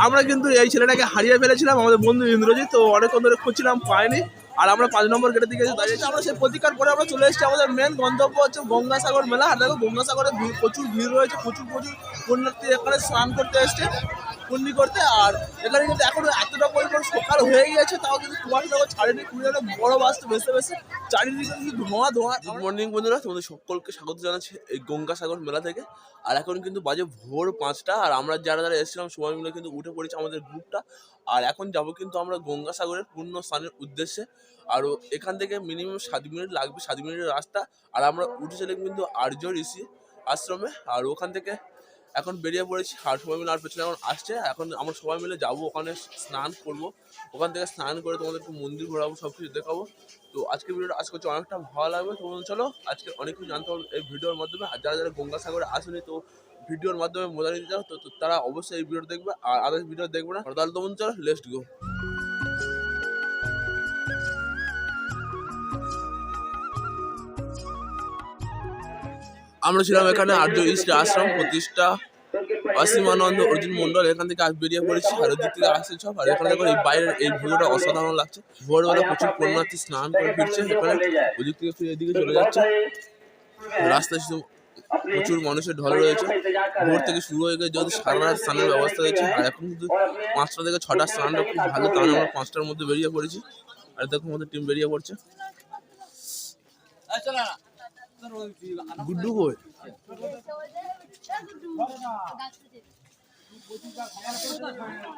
আমরা কিন্তু এই ছেলেটাকে হারিয়ে ফেলেছিলাম, আমাদের বন্ধু ইন্দ্রজিৎ। তো অনেকক্ষণ ধরে খুঁজছিলাম, পাইনি। আর আমরা 5 নম্বর গেটের দিকে দাঁড়িয়েছি। আমরা সেই প্রতিকার পরে আমরা চলে এসেছি। আমাদের মেন গন্তব্য হচ্ছে গঙ্গাসাগর মেলা। আর দেখো গঙ্গাসাগরে প্রচুর ভিড় রয়েছে, প্রচুর পুণ্যার্থী এখানে স্নান করতে এসছে, পুণ্যি করতে। আর এখানে কিন্তু এখন এতটা পরিমাণ সকাল হয়ে গিয়েছে, তাও কিন্তু কুয়াশা ছাড়েনি। কুড়িয়ে বড় বাসটা ভেসে ভেসে চারিদিকে কিন্তু ধোঁয়া। গুড মর্নিং বন্ধুরা, তোমাদের সকলকে স্বাগত জানাচ্ছি এই গঙ্গাসাগর মেলা থেকে। আর এখন কিন্তু বাজে ভোর 5টা। আর আমরা যারা যারা এসেছিলাম সবাই মিলে কিন্তু উঠে পড়েছি আমাদের গ্রুপটা। আর এখন যাব কিন্তু আমরা গঙ্গাসাগরের পূর্ণ স্নানের উদ্দেশ্যে। আর এখান থেকে মিনিমাম 7 মিনিট লাগবে, 7 মিনিটের রাস্তা। আর আমরা উঠে চলে কিন্তু আর্য ঋষি আশ্রমে। আর ওখান থেকে এখন বেরিয়ে পড়েছি। আর সবাই মিলে আর পেছনে এখন আসছে। এখন আমরা সবাই মিলে যাবো ওখানে, স্নান করব। ওখান থেকে স্নান করে তোমাদের একটু মন্দির ঘোরাবো, সব কিছু দেখাবো। তো আজকে ভিডিওটা আজকে হচ্ছে অনেকটা ভালো লাগবে। তোমাদের চলো আজকে অনেক কিছু জানতে হবে এই ভিডিওর মাধ্যমে। আর যারা যারা গঙ্গাসাগরে আসেনি তো ভিডিওর মাধ্যমে মজা নিতে চাও তো তারা অবশ্যই এই ভিডিও দেখবে। আর আদার্স ভিডিও দেখবে না, তাহলে তোমাদের চলো লেটস গো। আমরা ছিলাম এখানে আর্য ঋষি আশ্রম প্রতিষ্ঠা অসীমানন্দ অর্জুন মন্ডল। এখান থেকে আজ বেরিয়ে পড়েছি। আর ওদিক থেকে আসছে সব। আর এখানে দেখো এই বাইরের এই ভিউটা অসাধারণ লাগছে। ভোরবেলা প্রচুর পুণ্যার্থী স্নান করে ফিরছে এখানে। ওদিক থেকে ফিরে এদিকে চলে যাচ্ছে। রাস্তায় শুধু প্রচুর মানুষের ঢল রয়েছে। ভোর থেকে শুরু হয়ে গেছে, যেহেতু সারা রাত স্নানের ব্যবস্থা রয়েছে। আর এখন কিন্তু 5টা থেকে 6টার স্নানটা খুব ভালো, কারণ আমরা 5টার মধ্যে বেরিয়ে পড়েছি। আর দেখো আমাদের টিম বেরিয়ে পড়ছে। গুড্ডু কই?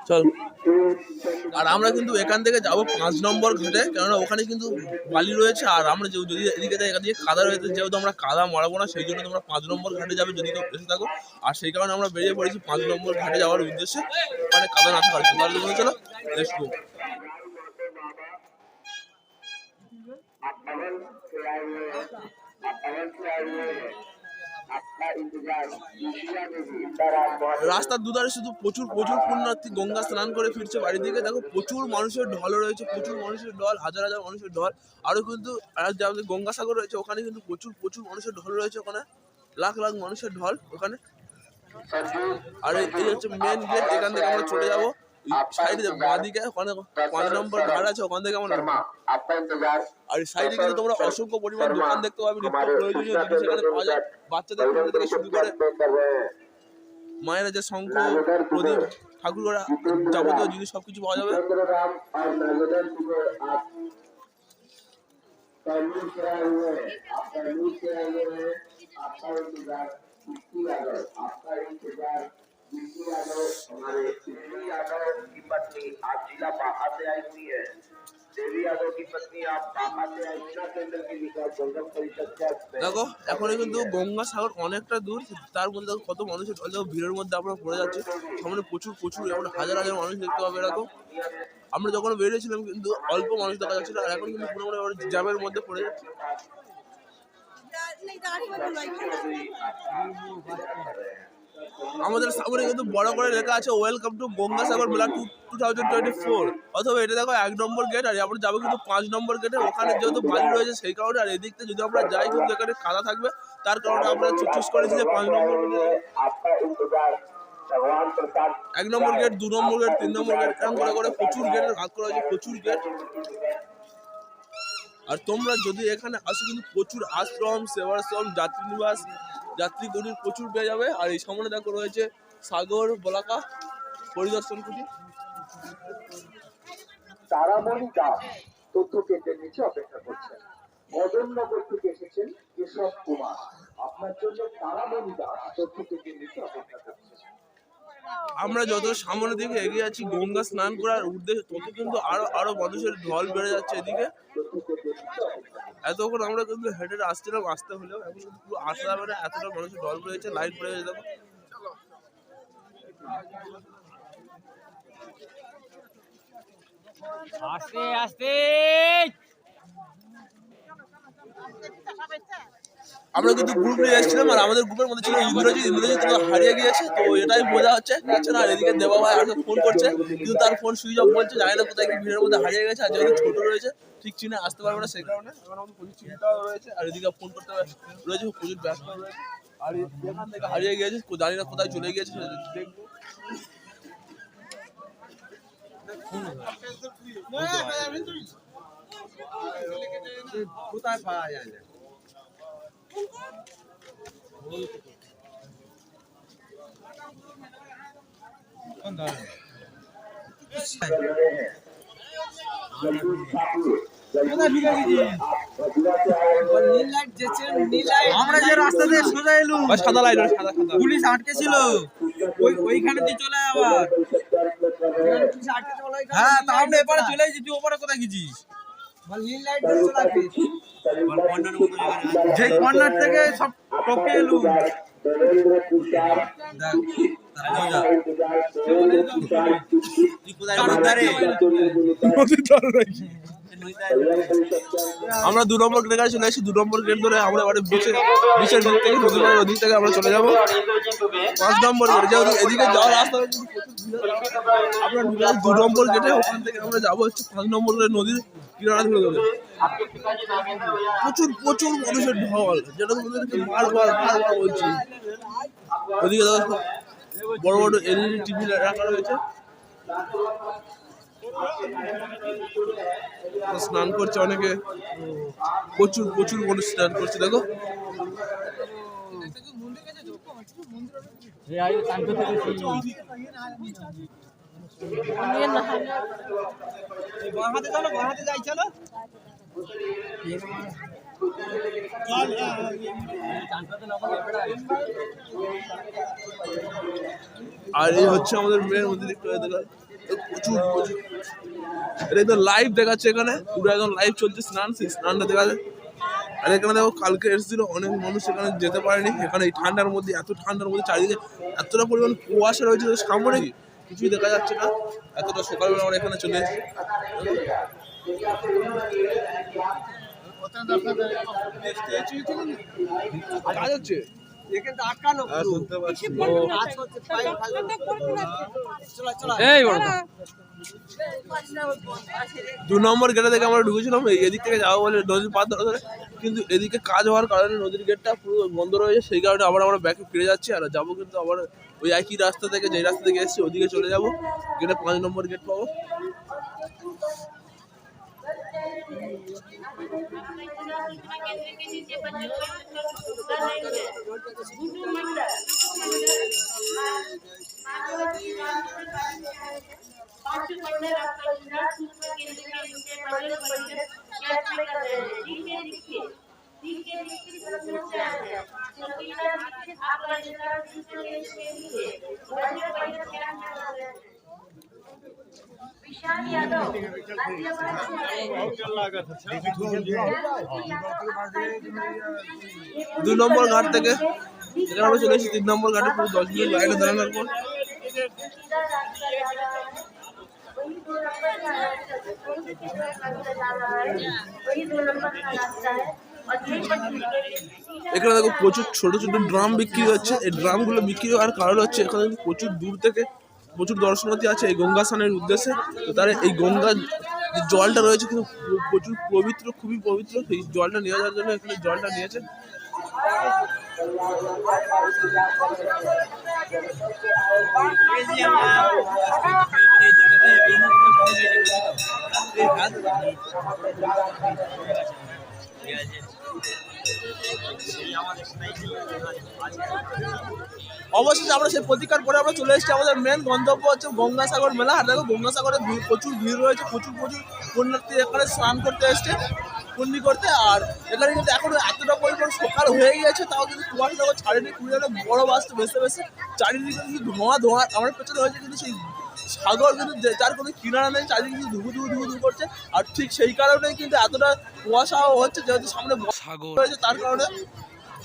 চল। আর আমরা কিন্তু এখান থেকে যাবো 5 নম্বর ঘাটে, কেননা ওখানে কিন্তু বালি রয়েছে। আর আমরা যদি এদিকে যাই, এখান থেকে কাদা রয়েছে, যেহেতু আমরা কাদা মারাবো না, সেই জন্য তোমরা 5 নম্বর ঘাটে যাবে যদি কেউ এসে থাকো। আর সেই কারণে আমরা বেরিয়ে পড়েছি 5 নম্বর ঘাটে যাওয়ার উদ্দেশ্যে, ওখানে কাদা না থাকার জন্য। তাহলে চলো লেটস গো। রাস্তার দুধারে শুধু প্রচুর পুণ্যার্থী গঙ্গা স্নান করে ফিরছে বাড়ির দিকে। দেখো প্রচুর মানুষের ঢল রয়েছে, প্রচুর মানুষের ঢল, হাজার হাজার মানুষের ঢল। আরো কিন্তু আমাদের গঙ্গাসাগর রয়েছে, ওখানে কিন্তু প্রচুর মানুষের ঢল রয়েছে। ওখানে লাখ লাখ মানুষের ঢল ওখানে। আর এই হচ্ছে মেন গেট। এখান থেকে আমরা চলে যাবো সাইডে বাঁদিকে, ওখানে 5 নম্বর ঘাট আছে, ওখান থেকে আমরা। আর সাইডে কিন্তু তোমরা অসংখ্য পরিমাণ দোকান দেখতে পাবে, নিত্য প্রয়োজনীয় জিনিস এখানে পাওয়া যায়। বাচ্চাদের থেকে শুরু করে মায়েরা যে শঙ্খ, প্রদীপ, ঠাকুররা যাবতীয় জিনিস সবকিছু পাওয়া যাবে। দেখো এখনই কিন্তু গঙ্গাসাগর অনেকটা দূর, তার মধ্যে দেখো কত মানুষের ভিড়ের মধ্যে আমরা পড়ে যাচ্ছি। সামনে প্রচুর এমন হাজার হাজার মানুষ দেখতে পাবে এরকম। আমরা যখন বেরিয়েছিলাম কিন্তু অল্প মানুষ দেখা যাচ্ছিল, আর এখন কিন্তু পুরো জ্যামের মধ্যে পড়ে যাচ্ছে। আমাদের সামনে কিন্তু বড় করে লেখা আছে ওয়েলকাম টু গঙ্গাসাগর মেলা 2024। অথবা এটা দেখো 1 নম্বর গেট। আর আমরা যাবো কিন্তু 5 নম্বর গেটে। ওখানে যেহেতু বালি রয়েছে সেই কারণে। আর এদিক থেকে যদি আমরা যাই কিন্তু এখানে কাদা থাকবে, তার কারণে আমরা চুজ করেছি যে 5 নম্বর গেটে। 1 নম্বর গেট, 2 নম্বর গেট, 3 নম্বর গেট, এরকম করে প্রচুর গেটের ভাগ করা হয়েছে, প্রচুর গেট। আর তোমরা যদি এখানে আসো কিন্তু প্রচুর আশ্রম, সেবাশ্রম, যাত্রী নিবাস, যাত্রী গণির প্রচুর পেয়ে যাবে। আর এই সামনে দেখো রয়েছে সাগর বলাকা পরিদর্শন কুটি। তারামণি দাস তথ্য কেন্দ্রের নিচে অপেক্ষা করছেন। মদননগর থেকে এসেছেন কেশব কুমার, আপনার জন্য তারামণি দাস তথ্য কেন্দ্রের নিচে অপেক্ষা করছেন। আমরা যত সামনের দিকে এগিয়ে যাচ্ছি গঙ্গা স্নান করার উদ্দেশ্যে, তত কিন্তু আরো মানুষের ঢল বেড়ে যাচ্ছে এদিকে। এতক্ষণ আমরা কিন্তু হেঁটে আসছিলাম, আসতে হলেও এখন কিন্তু পুরো আসতে হবে না, এতটা মানুষের ঢল বেড়েছে, লাইট বেড়ে গেছে। দেখো আস্তে আস্তে। আমরা কিন্তু গ্রুপ নিয়ে এসেছিলাম। আর আমাদের গ্রুপের মধ্যে ছিল ইন্দ্রজিৎ তো হারিয়ে গিয়েছে, তো এটাই বোঝা হচ্ছে না। আর এদিকে দেবা ভাই আর ফোন করছে, কিন্তু তার ফোন সুইচ অফ বলছে, জানি না কোথায় কি ভিড়ের মধ্যে হারিয়ে গেছে। আর যেহেতু ছোট রয়েছে ঠিক চিনে আসতে পারবে না, সেই কারণে এখন আমাদের প্রচুর চিন্তা রয়েছে। আর এদিকে ফোন করতে রয়েছে, প্রচুর ব্যস্ত রয়েছে। আর এখান থেকে হারিয়ে গিয়েছে, জানি না কোথায় চলে গিয়েছে, দেখবো। কোথায় পাওয়া যায় না? আমরা যে রাস্তা দিয়ে সোজা এলুম, সাদা লাইট, সাদা সাদা পুলিশ আটকে ছিল, ওইখানে দিয়ে চলে আয় আবার। হ্যাঁ, তা আমরা এপারে চলে এসেছি, তুই ওপারে কোথায় গেছিস? যে কর্নার থেকে সব টপকে এলুম। দেখ, তার মজা। তুই কোথায় নদীর ধারে রয়েছি। আমরা 2 নম্বর গেটে কাছে চলে এসেছি। 2 নম্বর গেট ধরে আমরা এবারে বিচের দিক থেকে নদীর পাড়ের ওদিক থেকে আমরা চলে যাবো 5 নম্বর গেটে। যেহেতু এদিকে যাওয়ার রাস্তা আমরা 2 নম্বর গেটে, ওখান থেকে আমরা যাবো হচ্ছে 5 নম্বর গেটে নদীর কিনারা ধরে ধরে। প্রচুর প্রচুর মানুষের ঢল, যেটা তোমাদেরকে বারবার বলছি। ওদিকে বড় বড় এলইডি টিভি রাখা রয়েছে, স্নান করছে অনেকে, প্রচুর প্রচুর মানুষ স্নান করছে। দেখো আর এই হচ্ছে আমাদের মেয়ের মধ্যে দেখতে প্রচুর প্রচুর এটা একদম লাইভ দেখাচ্ছে, এখানে পুরো একদম লাইভ চলছে স্নান, সেই স্নানটা দেখা যায়। আর এখানে দেখো কালকে এসেছিল অনেক মানুষ, এখানে যেতে পারেনি। এখানে এই ঠান্ডার মধ্যে, এত ঠান্ডার মধ্যে চারিদিকে এতটা পরিমাণ কুয়াশা রয়েছে, সামনে কি কিছুই দেখা যাচ্ছে না। এতটা সকালবেলা আমরা এখানে চলে এসেছি। কাজ হচ্ছে এই 2 নম্বর গেটে থেকে আমরা ঢুকেছিলাম, এদিক থেকে যাবো বলে নদীর পার ধরে ধরে, কিন্তু এদিকে কাজ হওয়ার কারণে নদীর গেটটা পুরো বন্ধ রয়েছে। সেই কারণে আবার আমরা ব্যাকে ফিরে যাচ্ছি। আর যাবো কিন্তু আবার ওই একই রাস্তা থেকে, যেই রাস্তা থেকে এসেছি ওদিকে চলে যাবো, গেটে 5 নম্বর গেট পাবো। विशाल यादव 2 নম্বর ঘাট থেকে এখানে আমরা চলে এসেছি 3 নম্বর ঘাটে, পুরো 10 মিনিট লাইনে দাঁড়ানোর পর এখানে দেখো প্রচুর ছোট ছোট ড্রাম বিক্রি হচ্ছে। এই ড্রামগুলো বিক্রি হওয়ার কারণ হচ্ছে এখানে প্রচুর দূর থেকে প্রচুর দর্শনার্থী আছে এই গঙ্গা স্নানের উদ্দেশ্যে। তো তারা এই গঙ্গা যে জলটা রয়েছে কিন্তু প্রচুর পবিত্র, খুবই পবিত্র। সেই জলটা নিয়ে যাওয়ার জন্য এখানে জলটা নিয়েছে। অবশেষে আমরা সেই প্রতীক্ষার পরে আমরা চলে এসেছি। আমাদের মেন গন্তব্য হচ্ছে গঙ্গাসাগর মেলা। আর দেখো গঙ্গাসাগরে প্রচুর ভিড় রয়েছে, প্রচুর প্রচুর পুণ্যার্থী এখানে স্নান করতে এসছে, পুণ্যি করতে। আর এখানে কিন্তু এখন এতটা পরিমাণ সকাল হয়ে গিয়েছে, তাও কিন্তু কুয়াশা দেখো ছাড়েনি। কুড়িয়ে বড় বাসটা ভেসে ভেসে চারিদিকে কিন্তু ধোঁয়া ধোঁয়া আমার পেছনে হয়েছে, কিন্তু সেই সাগর কিন্তু যার কোনো কিনারা নেই, চারিদিকে কিন্তু ধুবু ধুবু ধুবু ধুবু করছে। আর ঠিক সেই কারণেই কিন্তু এতটা কুয়াশাও হচ্ছে, যেহেতু সামনে সাগর রয়েছে তার কারণে।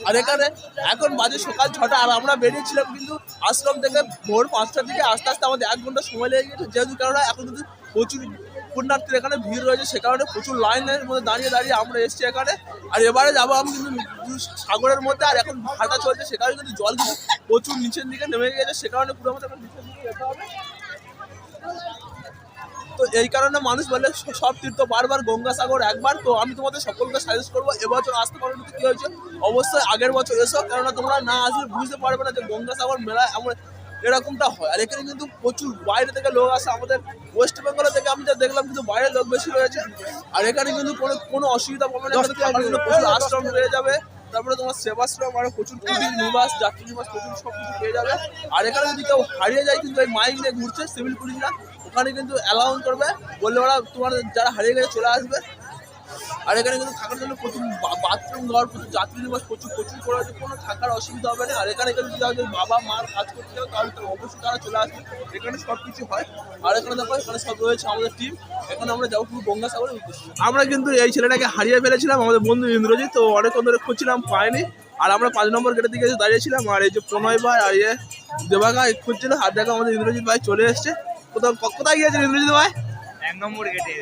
আর এখানে এখন বাজে সকাল 6টা, আর আমরা বেরিয়েছিলাম কিন্তু আশ্রম থেকে ভোর 5টার দিকে। আস্তে আস্তে আমাদের 1 ঘন্টা সময় লেগে গেছে, যেহেতু কারণে এখন কিন্তু প্রচুর পুণ্যার্থীর এখানে ভিড় রয়েছে। সে কারণে প্রচুর লাইনের মধ্যে দাঁড়িয়ে দাঁড়িয়ে আমরা এসেছি এখানে। আর এবারে যাবো আমি কিন্তু সাগরের মধ্যে, আর এখন ভাটা চলছে, সে কারণে কিন্তু জল কিন্তু প্রচুর নিচের দিকে নেমে গেছে। সে কারণে পুরো আমাদের নিচের দিকে যেতে হবে। তো এই কারণে মানুষ বলে সব তীর্থ বারবার, গঙ্গাসাগর একবার। তো আমি তোমাদের সকলকে সাজেস্ট করবো এবছর আসতে পারো। কিন্তু কি হয়েছে, অবশ্যই আগের বছর এসো, কেননা তোমরা না আসলে বুঝতে পারবে না যে গঙ্গাসাগর মেলা এমন এরকমটা হয়। আর এখানে কিন্তু প্রচুর বাইরে থেকে লোক আসে, আমাদের ওয়েস্ট বেঙ্গল থেকে আমি যা দেখলাম কিন্তু বাইরের লোক বেশি রয়েছে। আর এখানে কিন্তু কোনো অসুবিধা পাবে না, এখানে থাকার জন্য প্রচুর আশ্রম পেয়ে যাবে, তারপরে তোমার সেবাশ্রম আরো প্রচুর কুটির নিবাস, যাত্রী নিবাস প্রচুর সব কিছু পেয়ে যাবে। আর এখানে যদি কেউ হারিয়ে যায় কিন্তু এই মাইক নিয়ে ঘুরছে সিভিল পুলিশরা, ওখানে কিন্তু অ্যালাউন্স করবে, বললে ওরা তোমার যারা হারিয়ে গেছে চলে আসবে। আর এখানে কিন্তু থাকার জন্য প্রচুর বাথরুম ঘর, প্রচুর যাত্রী নিবাস প্রচুর করে আছে, কোনো থাকার অসুবিধা হবে না। আর এখানে কিন্তু যদি বাবা মার কাজ করতে হবে তাহলে তো অবশ্যই তারা চলে আসবে, এখানে সব কিছু হয়। আর এখানে দেখো এখানে সব রয়েছে আমাদের টিম, এখানে আমরা যাবো পুরো গঙ্গাসাগরের উদ্দেশ্যে। আমরা কিন্তু এই ছেলেটাকে হারিয়ে ফেলেছিলাম, আমাদের বন্ধু ইন্দ্রজিৎ, তো অনেকক্ষণ ধরে খুঁজছিলাম পাইনি। আর আমরা 5 নম্বর গেটের দিকে এসে দাঁড়িয়েছিলাম, আর এই যে প্রণয় ভাই আর দেবাগা খুঁজছিল, আর দেখো আমাদের ইন্দ্রজিৎ ভাই চলে এসছে। কোথায় গিয়েছিল ইন্দ্রজিৎ ভাই? 1 নম্বর গেটে।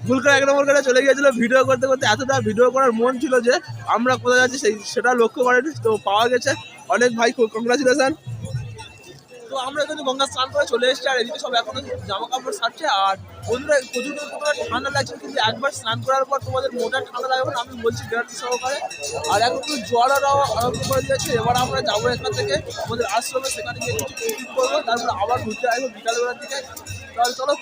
ভুল করে 1 নম্বর গেটে চলে গিয়েছিল, ভিডিও করতে করতে এতটা ভিডিও করার মন ছিল যে আমরা কোথায় যাচ্ছি সেটা লক্ষ্য করেনি, তো পাওয়া গেছে। অনেক ভাই কংগ্রাচুলেশন। তো আমরা কিন্তু গঙ্গা স্নান করে চলে এসেছি, আর এদিকে সব এখনো জামা কাপড় ছাড়ছে। আর বন্ধুরা প্রচুর তোমার ঠান্ডা লাগছে, কিন্তু একবার স্নান করার পর তোমাদের মোটা ঠান্ডা লাগবে না, আমি বলছি গ্যারান্টি সহকারে। আর এখন কিন্তু জ্বর আরম্ভ করে দিয়েছে। এবার আমরা যাবো এখান থেকে আমাদের আশ্রমে, সেখানে গিয়ে কিছু পিকনিক করবো, তারপরে আবার ঘুরতে আসবো বিকালবেলার দিকে। তাহলে চলো।